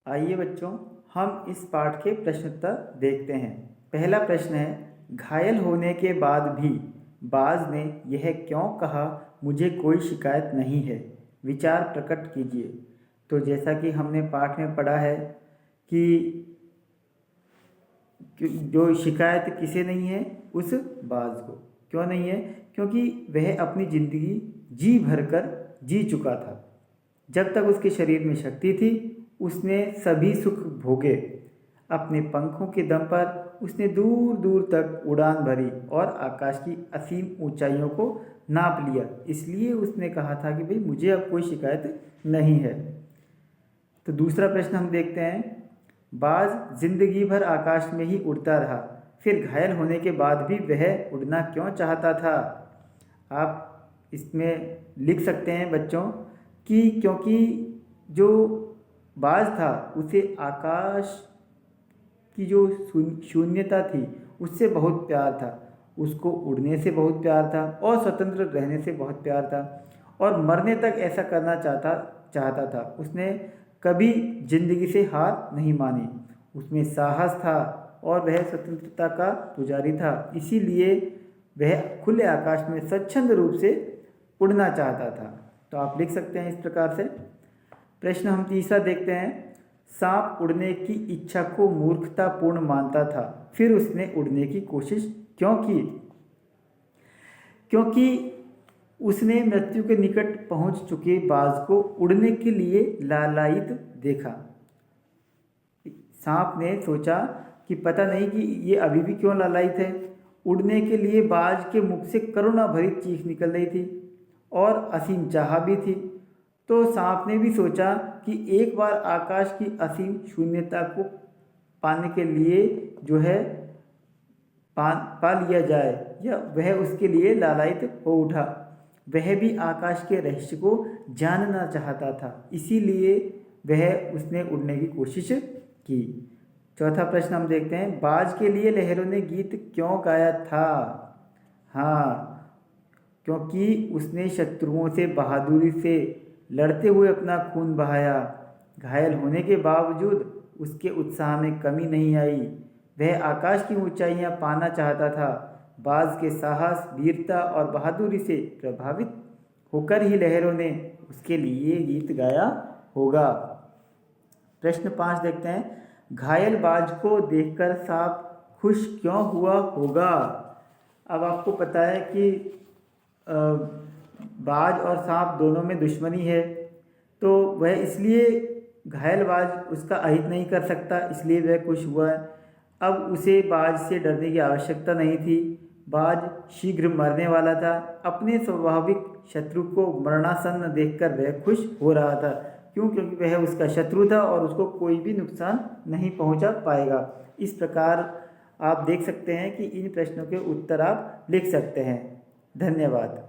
आइए बच्चों, हम इस पाठ के प्रश्नोत्तर देखते हैं। पहला प्रश्न है, घायल होने के बाद भी बाज ने यह क्यों कहा, मुझे कोई शिकायत नहीं है। विचार प्रकट कीजिए। तो जैसा कि हमने पाठ में पढ़ा है कि जो शिकायत किसे नहीं है, उस बाज को। क्यों नहीं है? क्योंकि वह अपनी ज़िंदगी जी भरकर जी चुका था। जब तक उसके शरीर में शक्ति थी, उसने सभी सुख भोगे। अपने पंखों के दम पर उसने दूर दूर तक उड़ान भरी और आकाश की असीम ऊंचाइयों को नाप लिया। इसलिए उसने कहा था कि भाई मुझे अब कोई शिकायत नहीं है। तो दूसरा प्रश्न हम देखते हैं, बाज जिंदगी भर आकाश में ही उड़ता रहा, फिर घायल होने के बाद भी वह उड़ना क्यों चाहता था? आप इसमें लिख सकते हैं बच्चों कि क्योंकि जो बाज था उसे आकाश की जो शून्यता थी उससे बहुत प्यार था। उसको उड़ने से बहुत प्यार था और स्वतंत्र रहने से बहुत प्यार था और मरने तक ऐसा करना चाहता था। उसने कभी जिंदगी से हार नहीं मानी। उसमें साहस था और वह स्वतंत्रता का पुजारी था। इसीलिए वह खुले आकाश में स्वच्छंद रूप से उड़ना चाहता था। तो आप लिख सकते हैं इस प्रकार से। प्रश्न हम तीसरा देखते हैं, सांप उड़ने की इच्छा को मूर्खतापूर्ण मानता था, फिर उसने उड़ने की कोशिश क्यों की? क्योंकि उसने मृत्यु के निकट पहुंच चुके बाज को उड़ने के लिए लालायित देखा। सांप ने सोचा कि पता नहीं कि ये अभी भी क्यों लालायित है। उड़ने के लिए बाज के मुख से करुणा भरी चीख निकल रही थी और असीम चाह भी थी। तो सांप ने भी सोचा कि एक बार आकाश की असीम शून्यता को पाने के लिए जो है पा लिया जाए, या वह उसके लिए लालायित हो उठा। वह भी आकाश के रहस्य को जानना चाहता था, इसीलिए उसने उड़ने की कोशिश की। चौथा प्रश्न हम देखते हैं, बाज के लिए लहरों ने गीत क्यों गाया था? हाँ, क्योंकि उसने शत्रुओं से बहादुरी से लड़ते हुए अपना खून बहाया। घायल होने के बावजूद उसके उत्साह में कमी नहीं आई। वह आकाश की ऊंचाइयां पाना चाहता था। बाज के साहस, वीरता और बहादुरी से प्रभावित होकर ही लहरों ने उसके लिए गीत गाया होगा। प्रश्न 5 देखते हैं, घायल बाज को देखकर सांप खुश क्यों हुआ होगा? अब आपको पता है कि बाज और सांप दोनों में दुश्मनी है, तो वह इसलिए घायल बाज उसका अहित नहीं कर सकता, इसलिए वह खुश हुआ है। अब उसे बाज से डरने की आवश्यकता नहीं थी। बाज शीघ्र मरने वाला था। अपने स्वाभाविक शत्रु को मरणासन्न देखकर वह खुश हो रहा था। क्यों? क्योंकि वह उसका शत्रु था और उसको कोई भी नुकसान नहीं पहुंचा पाएगा। इस प्रकार आप देख सकते हैं कि इन प्रश्नों के उत्तर आप लिख सकते हैं। धन्यवाद।